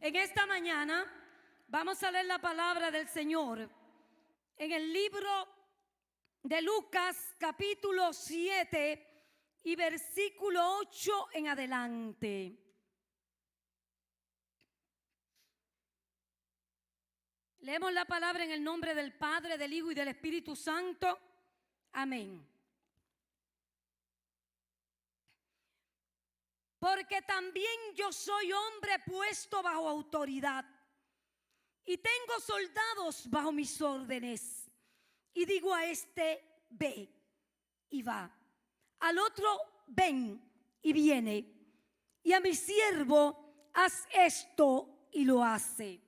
En esta mañana vamos a leer la palabra del Señor en el libro de Lucas capítulo 7 y versículo 8 en adelante. Leemos la palabra en el nombre del Padre, del Hijo y del Espíritu Santo. Amén. Porque también yo soy hombre puesto bajo autoridad y tengo soldados bajo mis órdenes. Y digo a este, ve, y va. Al otro, ven, y viene. Y a mi siervo, haz esto, y lo hace.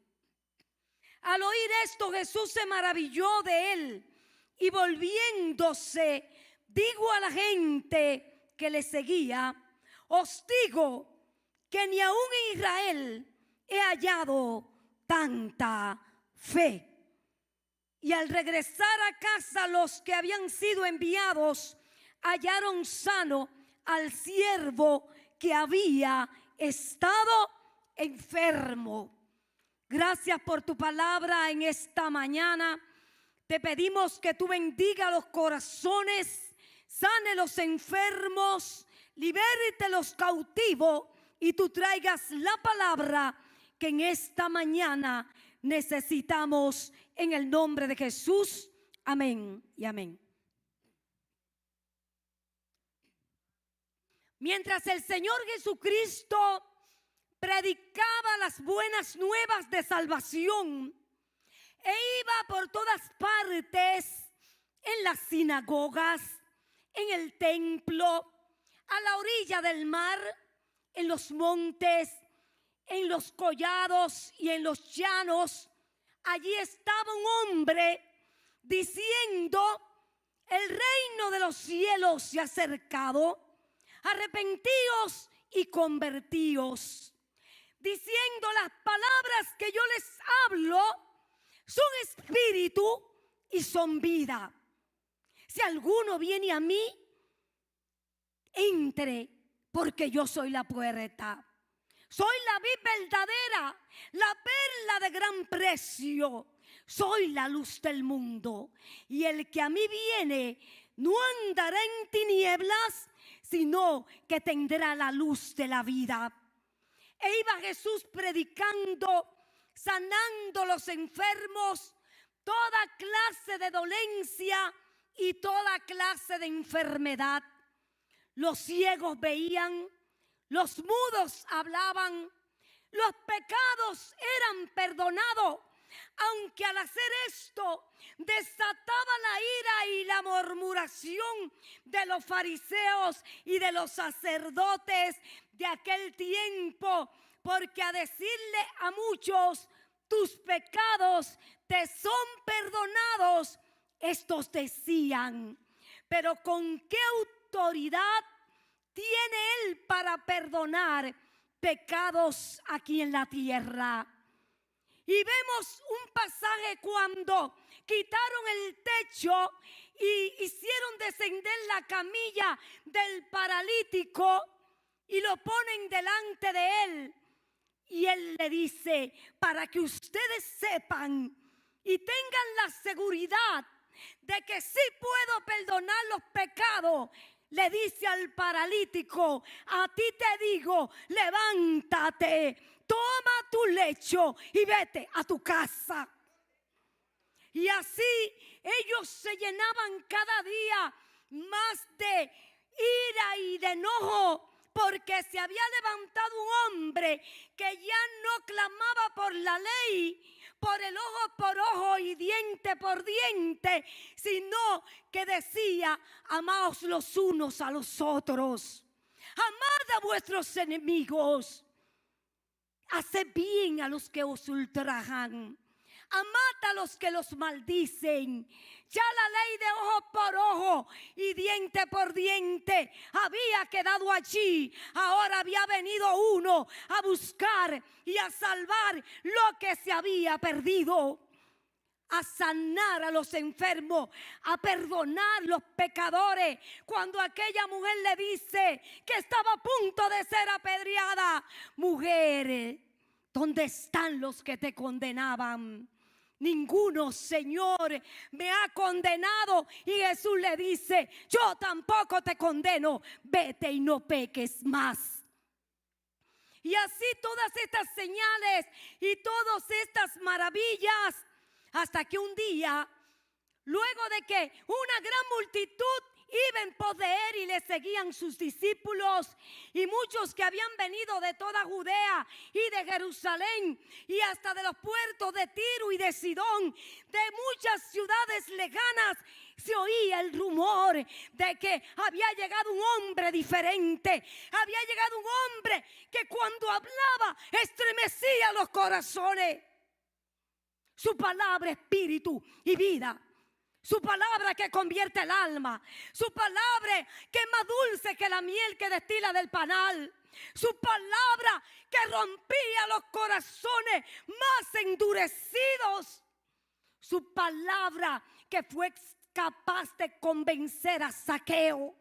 Al oír esto, Jesús se maravilló de él, y volviéndose, dijo a la gente que le seguía: os digo que ni aún en Israel he hallado tanta fe. Y al regresar a casa, los que habían sido enviados hallaron sano al siervo que había estado enfermo. Gracias por tu palabra en esta mañana. Te pedimos que tú bendiga los corazones, sane los enfermos, liberte los cautivos y tú traigas la palabra que en esta mañana necesitamos en el nombre de Jesús. Amén y amén. Mientras el Señor Jesucristo predicaba las buenas nuevas de salvación e iba por todas partes, en las sinagogas, en el templo, a la orilla del mar, en los montes, en los collados y en los llanos, allí estaba un hombre diciendo: el reino de los cielos se ha acercado, arrepentíos y convertíos. Diciendo: las palabras que yo les hablo son espíritu y son vida. Si alguno viene a mí, entre, porque yo soy la puerta. Soy la vid verdadera, la perla de gran precio. Soy la luz del mundo. Y el que a mí viene no andará en tinieblas, sino que tendrá la luz de la vida. E iba Jesús predicando, sanando los enfermos, toda clase de dolencia y toda clase de enfermedad. Los ciegos veían, los mudos hablaban, los pecados eran perdonados, aunque al hacer esto desataba la ira y la murmuración de los fariseos y de los sacerdotes de aquel tiempo, porque a decirle a muchos: tus pecados te son perdonados, estos decían: pero ¿con qué autoridad tiene él para perdonar pecados aquí en la tierra? Y vemos un pasaje cuando quitaron el techo y hicieron descender la camilla del paralítico y lo ponen delante de él. Y él le dice: para que ustedes sepan y tengan la seguridad de que sí puedo perdonar los pecados, le dice al paralítico: a ti te digo, levántate, toma tu lecho y vete a tu casa. Y así ellos se llenaban cada día más de ira y de enojo, porque se había levantado un hombre que ya no clamaba por la ley, por el ojo por ojo y diente por diente, sino que decía: amaos los unos a los otros, amad a vuestros enemigos, haced bien a los que os ultrajan, amad a los que los maldicen. Ya la ley de ojo por ojo y diente por diente había quedado allí. Ahora había venido uno a buscar y a salvar lo que se había perdido, a sanar a los enfermos, a perdonar los pecadores. Cuando aquella mujer le dice que estaba a punto de ser apedreada: mujer, ¿Dónde están los que te condenaban? Ninguno, Señor, me ha condenado. Y Jesús le dice: yo tampoco te condeno, vete y no peques más. Y así todas estas señales y todas estas maravillas, hasta que un día, luego de que una gran multitud iba en pos de él y le seguían sus discípulos, y muchos que habían venido de toda Judea y de Jerusalén y hasta de los puertos de Tiro y de Sidón, de muchas ciudades lejanas, se oía el rumor de que había llegado un hombre diferente. Había llegado un hombre que cuando hablaba estremecía los corazones. Su palabra, espíritu y vida. Su palabra que convierte el alma. Su palabra que es más dulce que la miel que destila del panal. Su palabra que rompía los corazones más endurecidos. Su palabra que fue capaz de convencer a Zaqueo.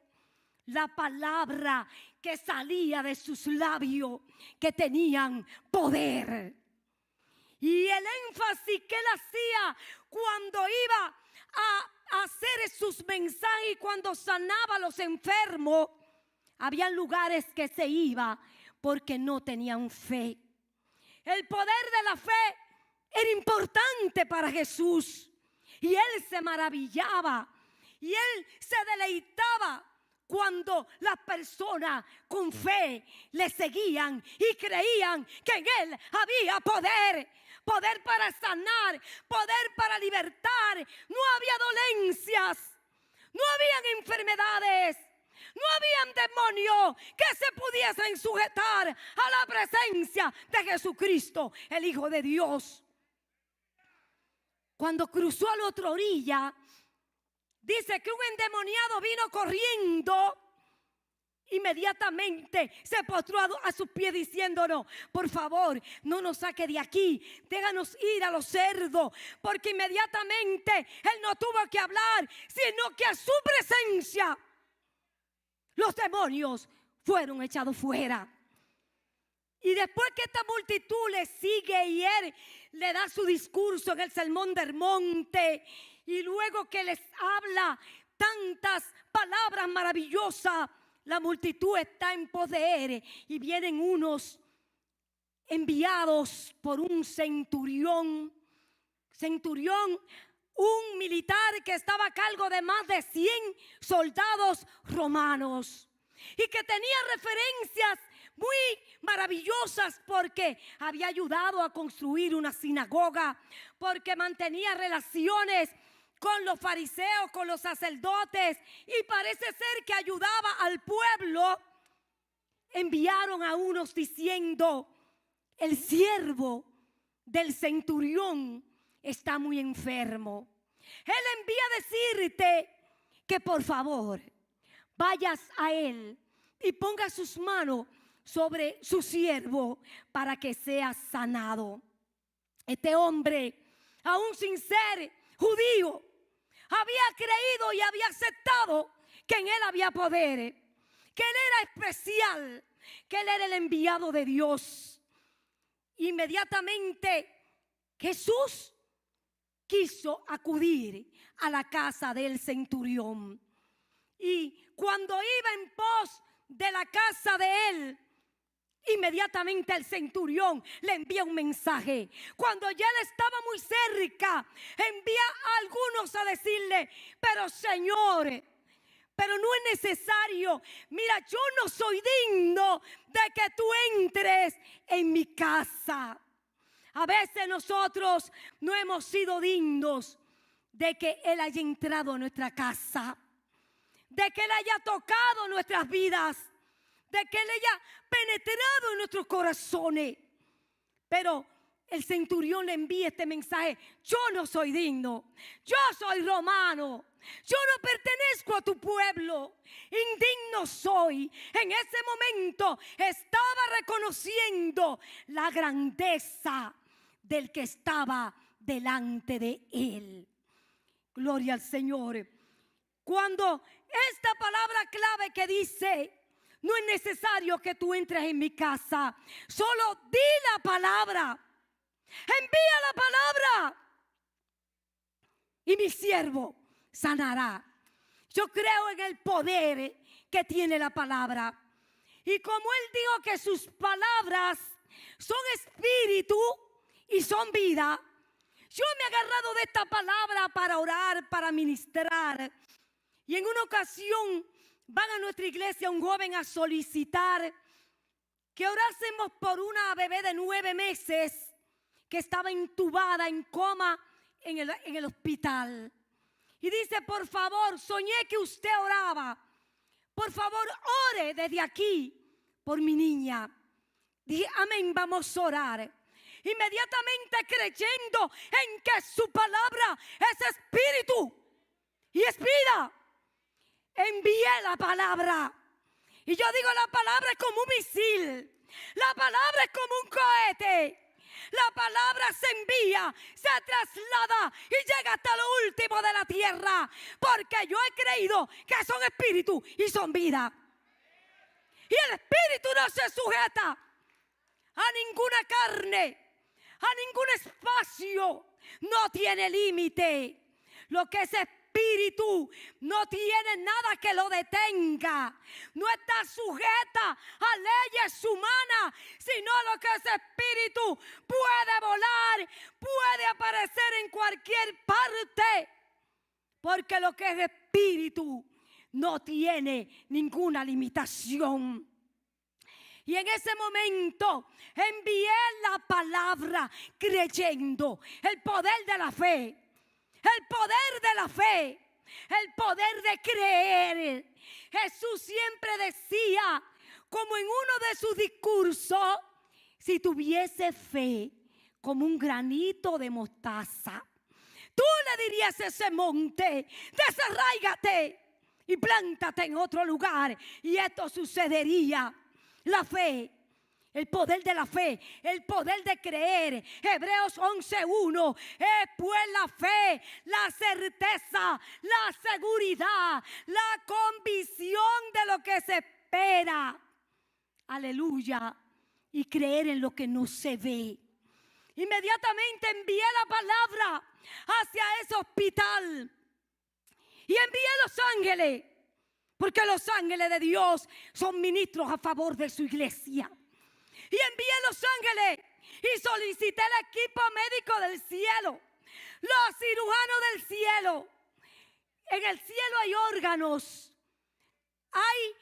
La palabra que salía de sus labios, que tenían poder. Y el énfasis que él hacía cuando iba a hacer sus mensajes y cuando sanaba a los enfermos, había lugares que se iba porque no tenían fe. El poder de la fe era importante para Jesús, y él se maravillaba y él se deleitaba cuando las personas con fe le seguían y creían que en él había poder. Poder para sanar, poder para libertar. No había dolencias, no habían enfermedades, no habían demonios que se pudiesen sujetar a la presencia de Jesucristo, el Hijo de Dios. Cuando cruzó a la otra orilla, dice que un endemoniado vino corriendo. Inmediatamente se postró a sus pies diciéndonos: por favor, no nos saque de aquí, déjanos ir a los cerdos. Porque inmediatamente él no tuvo que hablar, sino que a su presencia los demonios fueron echados fuera. Y después que esta multitud le sigue y él le da su discurso en el Sermón del Monte, y luego que les habla tantas palabras maravillosas, la multitud está en pos de él, y vienen unos enviados por un centurión, un militar que estaba a cargo de más de 100 soldados romanos, y que tenía referencias muy maravillosas porque había ayudado a construir una sinagoga, porque mantenía relaciones con los fariseos, con los sacerdotes, y parece ser que ayudaba al pueblo. Enviaron a unos diciendo: el siervo del centurión está muy enfermo. Él envía a decirte que por favor vayas a él y ponga sus manos sobre su siervo para que sea sanado. Este hombre, aún sin ser judío, había creído y había aceptado que en él había poder, que él era especial, que él era el enviado de Dios. Inmediatamente Jesús quiso acudir a la casa del centurión, y cuando iba en pos de la casa de él, inmediatamente el centurión le envía un mensaje. Cuando ya él estaba muy cerca, envía a algunos a decirle: pero Señor, pero no es necesario. Mira, yo no soy digno de que tú entres en mi casa. A veces nosotros no hemos sido dignos de que él haya entrado a nuestra casa, de que él haya tocado nuestras vidas, de que él haya penetrado en nuestros corazones. Pero el centurión le envía este mensaje: yo no soy digno, yo soy romano, yo no pertenezco a tu pueblo, indigno soy. En ese momento estaba reconociendo la grandeza del que estaba delante de él. Gloria al Señor. Cuando esta palabra clave que dice: no es necesario que tú entres en mi casa. Solo di la palabra. Envía la palabra. Y mi siervo sanará. Yo creo en el poder que tiene la palabra. Y como Él dijo que sus palabras son espíritu y son vida, yo me he agarrado de esta palabra para orar, para ministrar. Y en una ocasión van a nuestra iglesia un joven a solicitar que orásemos por una bebé de 9 meses que estaba intubada en coma en el hospital. Y dice, por favor, soñé que usted oraba. Por favor, ore desde aquí por mi niña. Dije, amén, vamos a orar. Inmediatamente creyendo en que su palabra es espíritu y es vida, envié la palabra. Y yo digo, la palabra es como un misil. La palabra es como un cohete. La palabra se envía, se traslada y llega hasta lo último de la tierra. Porque yo he creído que son espíritu y son vida. Y el espíritu no se sujeta a ninguna carne, a ningún espacio. No tiene límite. Lo que es espíritu no tiene nada que lo detenga. No está sujeta a leyes humanas, sino lo que es espíritu puede volar, puede aparecer en cualquier parte. Porque lo que es espíritu no tiene ninguna limitación. Y en ese momento envié la palabra creyendo el poder de la fe. El poder de la fe, el poder de creer. Jesús siempre decía, como en uno de sus discursos, si tuviese fe como un granito de mostaza, tú le dirías a ese monte, desarráigate y plántate en otro lugar. Y esto sucedería. La fe. El poder de la fe, el poder de creer. Hebreos 11:1 es pues la fe, la certeza, la seguridad, la convicción de lo que se espera. Aleluya. Y creer en lo que no se ve. Inmediatamente envié la palabra hacia ese hospital y envié los ángeles, porque los ángeles de Dios son ministros a favor de su iglesia. Y envié los ángeles y solicité el equipo médico del cielo, los cirujanos del cielo. En el cielo hay órganos, hay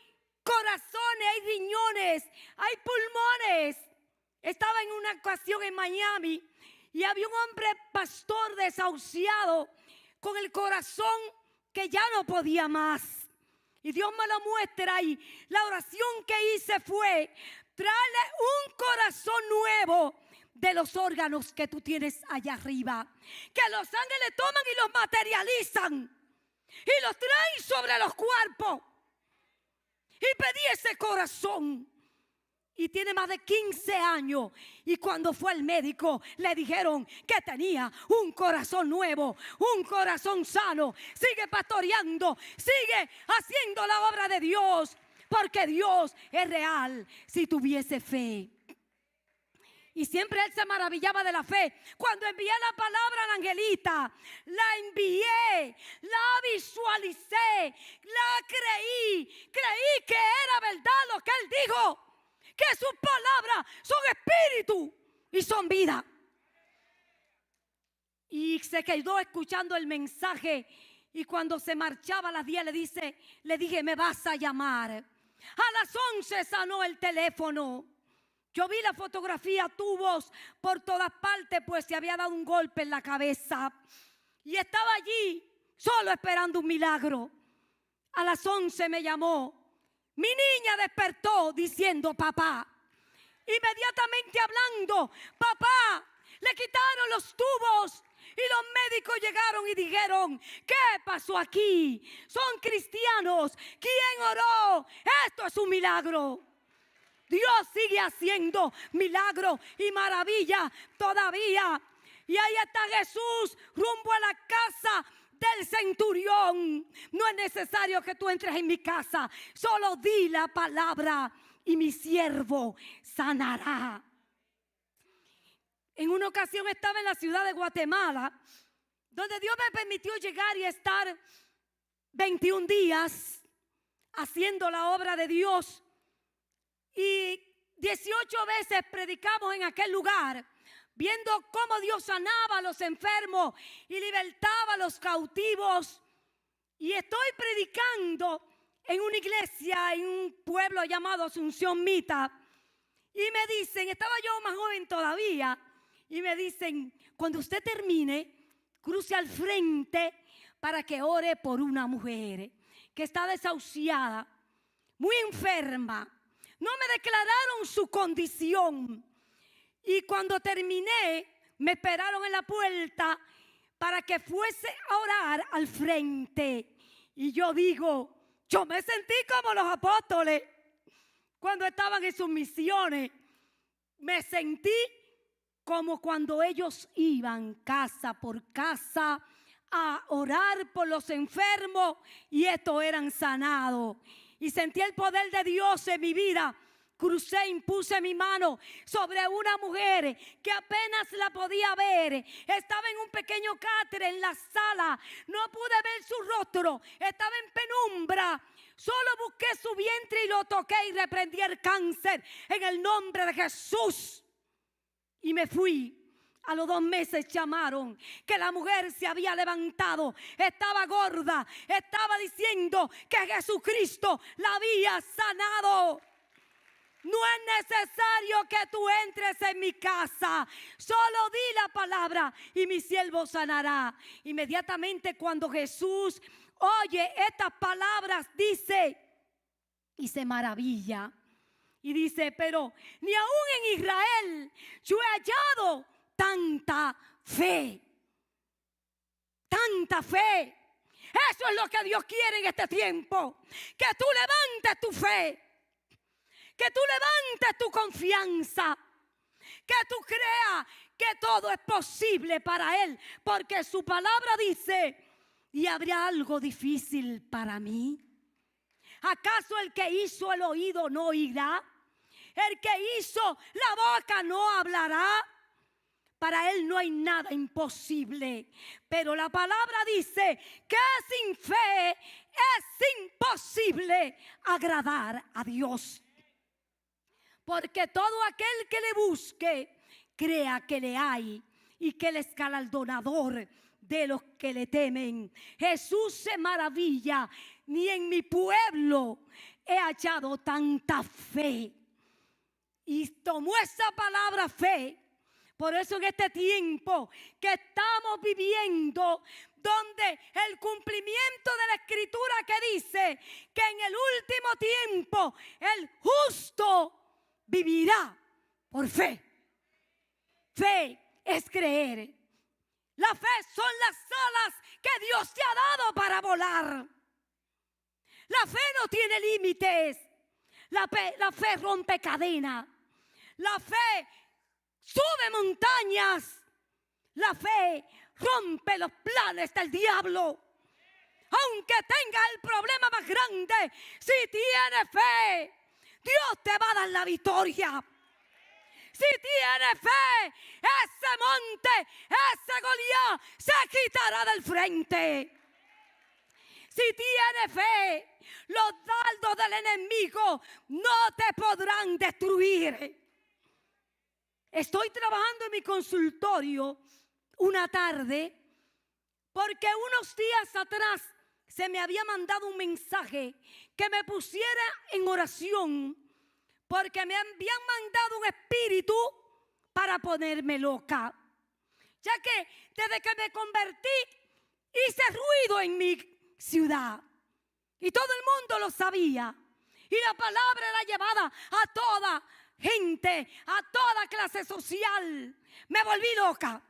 corazones, hay riñones, hay pulmones. Estaba en una ocasión en Miami y había un hombre pastor desahuciado con el corazón que ya no podía más. Y Dios me lo muestra y la oración que hice fue: tráele un corazón nuevo de los órganos que tú tienes allá arriba. Que los ángeles toman y los materializan y los traen sobre los cuerpos. Y pedí ese corazón. Y tiene más de 15 años. Y cuando fue al médico, le dijeron que tenía un corazón nuevo, un corazón sano. Sigue pastoreando, sigue haciendo la obra de Dios. Porque Dios es real si tuviese fe. Y siempre él se maravillaba de la fe. Cuando envié la palabra a la angelita, la envié, la visualicé, la creí. Creí que era verdad lo que él dijo. Que sus palabras son espíritu y son vida. Y se quedó escuchando el mensaje. Y cuando se marchaba a las 10 le dije, me vas a llamar. A las 11 sonó el teléfono. Yo vi la fotografía, tubos por todas partes, pues se había dado un golpe en la cabeza. Y estaba allí solo esperando un milagro. A las 11 me llamó. Mi niña despertó diciendo papá. Inmediatamente hablando, papá, le quitaron los tubos. Y los médicos llegaron y dijeron, ¿qué pasó aquí? Son cristianos. ¿Quién oró? Esto es un milagro. Dios sigue haciendo milagros y maravillas todavía. Y ahí está Jesús rumbo a la casa del centurión. No es necesario que tú entres en mi casa, solo di la palabra y mi siervo sanará. En una ocasión estaba en la ciudad de Guatemala, donde Dios me permitió llegar y estar 21 días haciendo la obra de Dios. Y 18 veces predicamos en aquel lugar, viendo cómo Dios sanaba a los enfermos y libertaba a los cautivos. Y estoy predicando en una iglesia, en un pueblo llamado Asunción Mita. Y me dicen, estaba yo más joven todavía, y me dicen, cuando usted termine, cruce al frente para que ore por una mujer que está desahuciada, muy enferma. No me declararon su condición. Y cuando terminé, me esperaron en la puerta para que fuese a orar al frente. Y yo digo, yo me sentí como los apóstoles cuando estaban en sus misiones. Me sentí como cuando ellos iban casa por casa a orar por los enfermos y estos eran sanados. Y sentí el poder de Dios en mi vida. Crucé, impuse mi mano sobre una mujer que apenas la podía ver. Estaba en un pequeño cáter en la sala. No pude ver su rostro. Estaba en penumbra. Solo busqué su vientre y lo toqué y reprendí el cáncer en el nombre de Jesús. Y me fui. A los 2 meses llamaron que la mujer se había levantado, estaba gorda, estaba diciendo que Jesucristo la había sanado. No es necesario que tú entres en mi casa, solo di la palabra y mi siervo sanará. Inmediatamente cuando Jesús oye estas palabras dice y se maravilla y dice, pero ni aún en Israel yo he hallado tanta fe. Tanta fe. Eso es lo que Dios quiere en este tiempo. Que tú levantes tu fe. Que tú levantes tu confianza. Que tú creas que todo es posible para Él. Porque su palabra dice, ¿y habrá algo difícil para mí? ¿Acaso el que hizo el oído no oirá? ¿El que hizo la boca no hablará? Para Él no hay nada imposible. Pero la palabra dice que sin fe es imposible agradar a Dios. Porque todo aquel que le busque, crea que le hay y que Él es galardonador de los que le temen. Jesús se maravilla, ni en mi pueblo he hallado tanta fe. Y tomó esa palabra fe. Por eso en este tiempo que estamos viviendo, donde el cumplimiento de la escritura que dice que en el último tiempo el justo vivirá por fe. Fe es creer. La fe son las alas que Dios te ha dado para volar. La fe no tiene límites. La fe rompe cadenas. La fe sube montañas. La fe rompe los planes del diablo. Aunque tenga el problema más grande, si tienes fe, Dios te va a dar la victoria. Si tienes fe, ese monte, ese Goliat se quitará del frente. Si tienes fe, los dardos del enemigo no te podrán destruir. Estoy trabajando en mi consultorio una tarde porque unos días atrás se me había mandado un mensaje que me pusiera en oración porque me habían mandado un espíritu para ponerme loca. Ya que desde que me convertí hice ruido en mi ciudad y todo el mundo lo sabía y la palabra era llevada a toda gente, a toda clase social. Me volví loca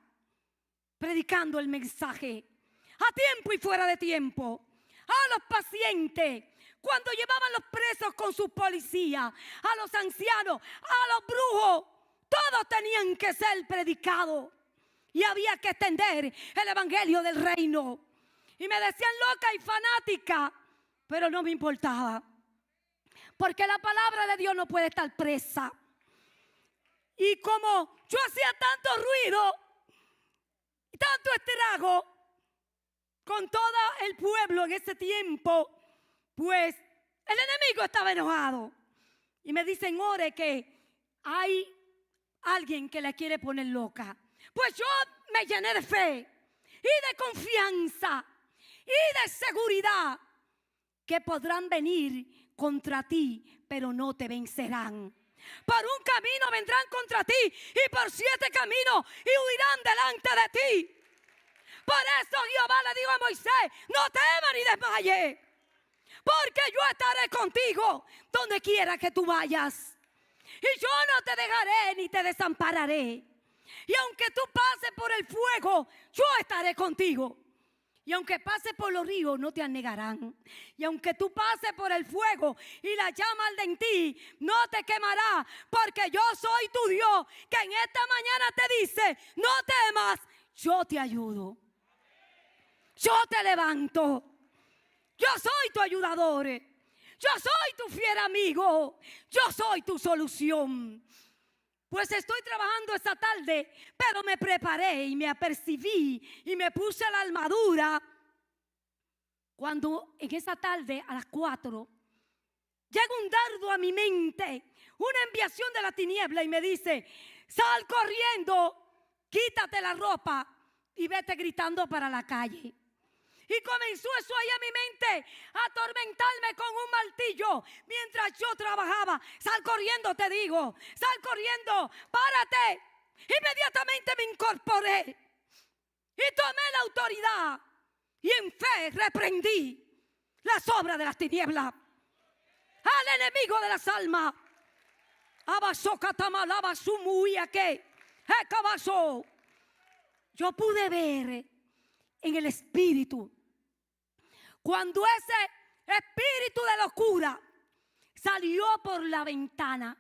predicando el mensaje a tiempo y fuera de tiempo, a los pacientes, cuando llevaban los presos con sus policías, a los ancianos, a los brujos, todos tenían que ser predicados y había que extender el evangelio del reino. y me decían loca y fanática, pero no me importaba. Porque la palabra de Dios no puede estar presa. Y como yo hacía tanto ruido y tanto estrago con todo el pueblo en ese tiempo, pues el enemigo estaba enojado. Y me dicen, ore, que hay alguien que la quiere poner loca. Pues yo me llené de fe y de confianza y de seguridad que podrán venir contra ti, pero no te vencerán. Por un camino vendrán contra ti y por 7 caminos y huirán delante de ti. Por eso Jehová le dijo a Moisés, no temas ni desmayes, porque yo estaré contigo donde quiera que tú vayas. Y yo no te dejaré ni te desampararé. Y aunque tú pases por el fuego, yo estaré contigo. Y aunque pases por los ríos, no te anegarán. Y aunque tú pases por el fuego y la llama arde en ti, no te quemará. Porque yo soy tu Dios, que en esta mañana te dice, no temas, yo te ayudo. Yo te levanto. Yo soy tu ayudador. Yo soy tu fiel amigo. Yo soy tu solución. Pues estoy trabajando esta tarde, pero me preparé y me apercibí y me puse la armadura. Cuando en esa tarde a las 4 llega un dardo a mi mente, una enviación de la tiniebla y me dice, sal corriendo, quítate la ropa y vete gritando para la calle. Y comenzó eso ahí a mi mente, a atormentarme con un martillo mientras yo trabajaba. Sal corriendo, te digo, sal corriendo, párate. Inmediatamente me incorporé y tomé la autoridad y en fe reprendí las obras de las tinieblas al enemigo de las almas. Yo pude ver en el espíritu cuando ese espíritu de locura salió por la ventana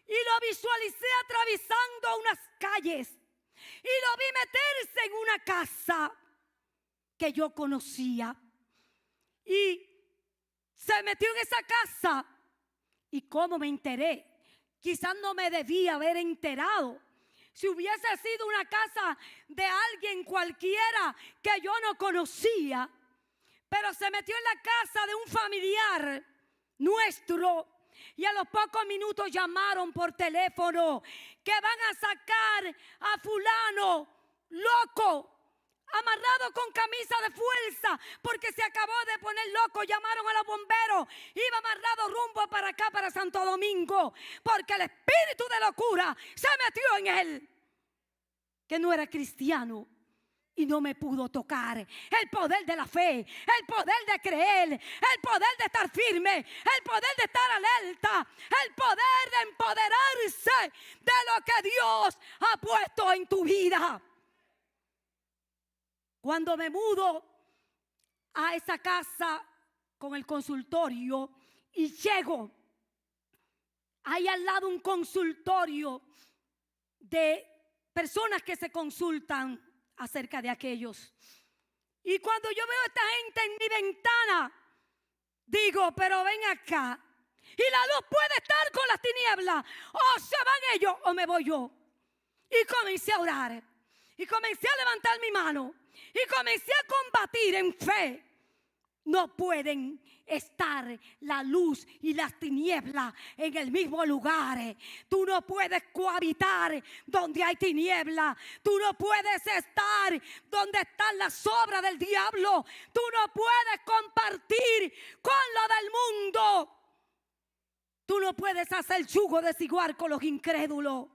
y lo visualicé atravesando unas calles y lo vi meterse en una casa que yo conocía y se metió en esa casa. Y cómo me enteré, quizás no me debía haber enterado. Si hubiese sido una casa de alguien cualquiera que yo no conocía, pero se metió en la casa de un familiar nuestro y a los pocos minutos llamaron por teléfono que van a sacar a fulano loco, amarrado con camisa de fuerza, porque se acabó de poner loco. Llamaron a los bomberos, iba amarrado rumbo para acá, para Santo Domingo, porque el espíritu de locura se metió en él, que no era cristiano y no me pudo tocar. El poder de la fe, el poder de creer, el poder de estar firme, el poder de estar alerta, el poder de empoderarse de lo que Dios ha puesto en tu vida. Cuando me mudo a esa casa con el consultorio y llego, hay al lado un consultorio de personas que se consultan acerca de aquellos. Y cuando yo veo a esta gente en mi ventana, digo, pero ven acá. Y la luz puede estar con las tinieblas. O se van ellos o me voy yo. Y comencé a orar. Y comencé a levantar mi mano. Y comencé a combatir en fe. No pueden estar la luz y las tinieblas en el mismo lugar. Tú no puedes cohabitar donde hay tinieblas. Tú no puedes estar donde están las obras del diablo. Tú no puedes compartir con lo del mundo. Tú no puedes hacer yugo desigual con los incrédulos.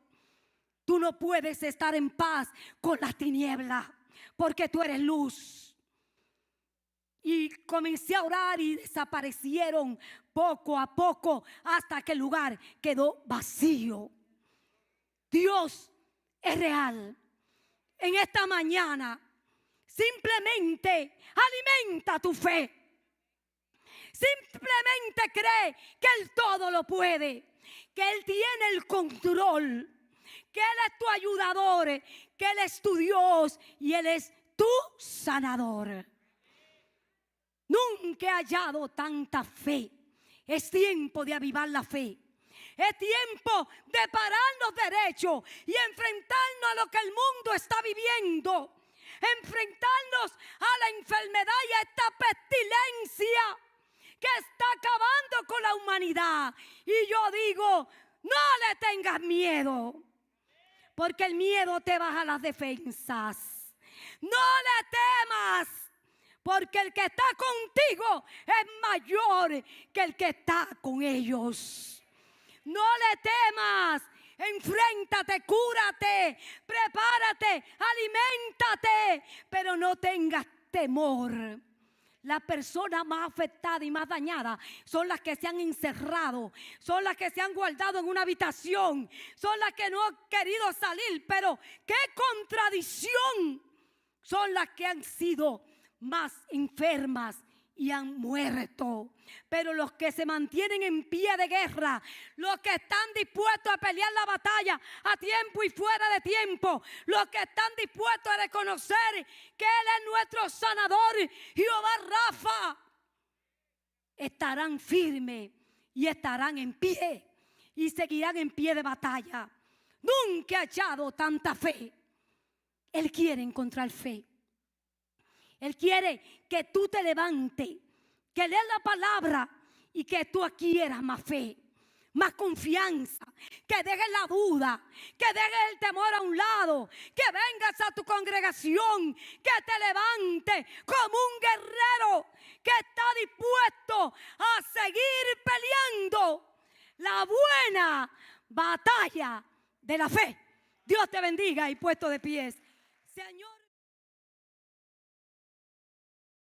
Tú no puedes estar en paz con las tinieblas, porque tú eres luz. Y comencé a orar y desaparecieron poco a poco hasta que el lugar quedó vacío. Dios es real. En esta mañana simplemente alimenta tu fe. Simplemente cree que Él todo lo puede, que Él tiene el control, que Él es tu ayudador, que Él es tu Dios y Él es tu sanador. Nunca he hallado tanta fe. Es tiempo de avivar la fe. Es tiempo de pararnos derechos y enfrentarnos a lo que el mundo está viviendo. Enfrentarnos a la enfermedad y a esta pestilencia que está acabando con la humanidad. Y yo digo, no le tengas miedo, porque el miedo te baja las defensas. No le temas, porque el que está contigo es mayor que el que está con ellos. No le temas, enfréntate, cúrate, prepárate, aliméntate, pero no tengas temor. Las personas más afectadas y más dañadas son las que se han encerrado, son las que se han guardado en una habitación, son las que no han querido salir. Pero qué contradicción, son las que han sido más enfermas y han muerto. Pero los que se mantienen en pie de guerra, los que están dispuestos a pelear la batalla a tiempo y fuera de tiempo, los que están dispuestos a reconocer que Él es nuestro sanador, Jehová Rafa, estarán firmes y estarán en pie y seguirán en pie de batalla. Nunca he hallado tanta fe. Él quiere encontrar fe. Él quiere que tú te levantes, que leas la palabra y que tú adquieras más fe, más confianza, que dejes la duda, que dejes el temor a un lado, que vengas a tu congregación, que te levantes como un guerrero que está dispuesto a seguir peleando la buena batalla de la fe. Dios te bendiga y puesto de pies. Señor.